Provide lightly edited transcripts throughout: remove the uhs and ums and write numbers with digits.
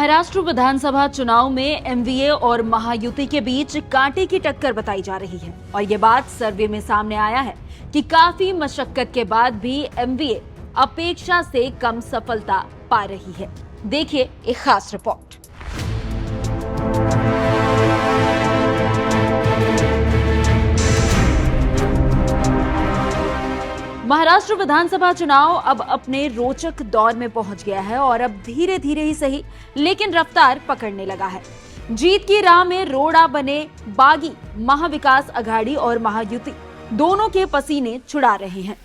महाराष्ट्र विधानसभा चुनाव में एमवीए और महायुति के बीच कांटे की टक्कर बताई जा रही है और ये बात सर्वे में सामने आया है कि काफी मशक्कत के बाद भी एमवीए अपेक्षा से कम सफलता पा रही है। देखिए एक खास रिपोर्ट। महाराष्ट्र विधानसभा चुनाव अब अपने रोचक दौर में पहुंच गया है और अब धीरे धीरे ही सही लेकिन रफ्तार पकड़ने लगा है। जीत की राह में रोड़ा बने बागी महाविकास अघाड़ी और महायुति दोनों के पसीने छुड़ा रहे हैं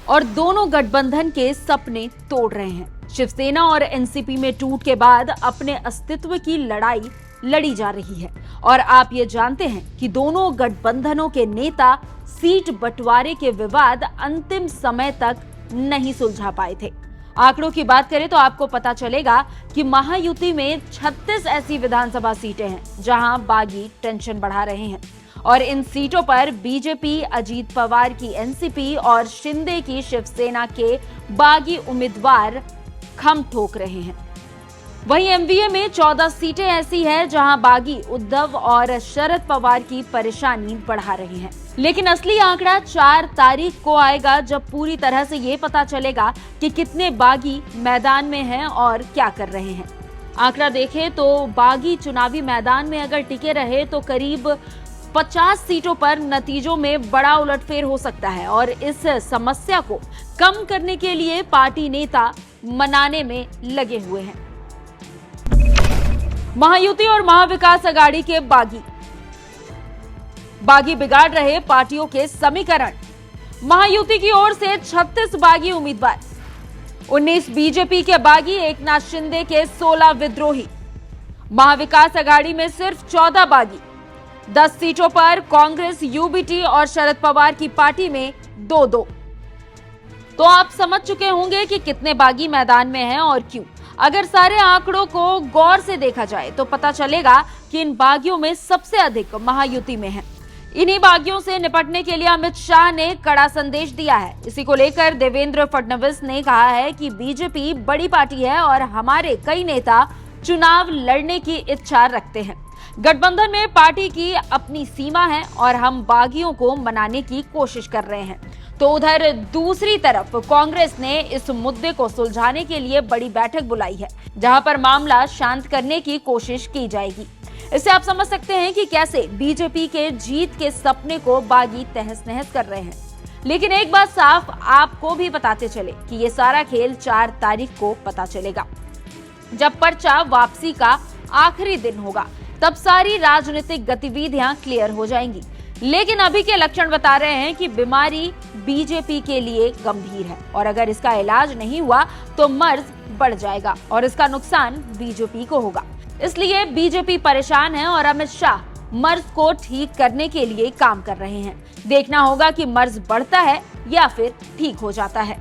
और दोनों गठबंधन के सपने तोड़ रहे हैं। शिवसेना और एनसीपी में टूट के बाद अपने अस्तित्व की लड़ाई लड़ी जा रही है और आप ये जानते हैं कि दोनों गठबंधनों के नेता सीट बंटवारे के विवाद अंतिम समय तक नहीं सुलझा पाए थे। आंकड़ों की बात करें तो आपको पता चलेगा कि महायुति में 36 ऐसी विधानसभा सीटें हैं जहां बागी टेंशन बढ़ा रहे हैं और इन सीटों पर बीजेपी, अजीत पवार की एनसीपी और शिंदे की शिवसेना के बागी उम्मीदवार खम ठोक रहे हैं। वहीं एमवीए में 14 सीटें ऐसी हैं जहां बागी उद्धव और शरद पवार की परेशानी बढ़ा रहे हैं। लेकिन असली आंकड़ा 4 तारीख को आएगा जब पूरी तरह से ये पता चलेगा कि कितने बागी मैदान में हैं और क्या कर रहे हैं। आंकड़ा देखें तो बागी चुनावी मैदान में अगर टिके रहे तो करीब 50 सीटों पर नतीजों में बड़ा उलटफेर हो सकता है और इस समस्या को कम करने के लिए पार्टी नेता मनाने में लगे हुए हैं। महायुति और महाविकास अघाड़ी के बागी बिगाड़ रहे पार्टियों के समीकरण। महायुति की ओर से 36 बागी उम्मीदवार, 19 बीजेपी के बागी, एकनाथ शिंदे के 16 विद्रोही। महाविकास अघाड़ी में सिर्फ 14 बागी, 10 सीटों पर कांग्रेस, यूबीटी और शरद पवार की पार्टी में 2-2। तो आप समझ चुके होंगे कि कितने बागी मैदान में हैं और क्यों। अगर सारे आंकड़ों को गौर से देखा जाए तो पता चलेगा कि इन बागियों में सबसे अधिक महायुति में है। इन्हीं बागियों से निपटने के लिए अमित शाह ने कड़ा संदेश दिया है। इसी को लेकर देवेंद्र फडणवीस ने कहा है कि बीजेपी बड़ी पार्टी है और हमारे कई नेता चुनाव लड़ने की इच्छा रखते हैं। गठबंधन में पार्टी की अपनी सीमा है और हम बागियों को मनाने की कोशिश कर रहे हैं। तो उधर दूसरी तरफ कांग्रेस ने इस मुद्दे को सुलझाने के लिए बड़ी बैठक बुलाई है जहां पर मामला शांत करने की कोशिश की जाएगी। इससे आप समझ सकते हैं कि कैसे बीजेपी के जीत के सपने को बागी तहस नहस कर रहे हैं। लेकिन एक बात साफ आपको भी बताते चले कि ये सारा खेल 4 तारीख को पता चलेगा जब पर्चा वापसी का आखिरी दिन होगा। तब सारी राजनीतिक गतिविधियां क्लियर हो जाएंगी। लेकिन अभी के लक्षण बता रहे हैं कि बीमारी बीजेपी के लिए गंभीर है और अगर इसका इलाज नहीं हुआ तो मर्ज बढ़ जाएगा और इसका नुकसान बीजेपी को होगा। इसलिए बीजेपी परेशान है और अमित शाह मर्ज को ठीक करने के लिए काम कर रहे हैं। देखना होगा कि मर्ज बढ़ता है या फिर ठीक हो जाता है।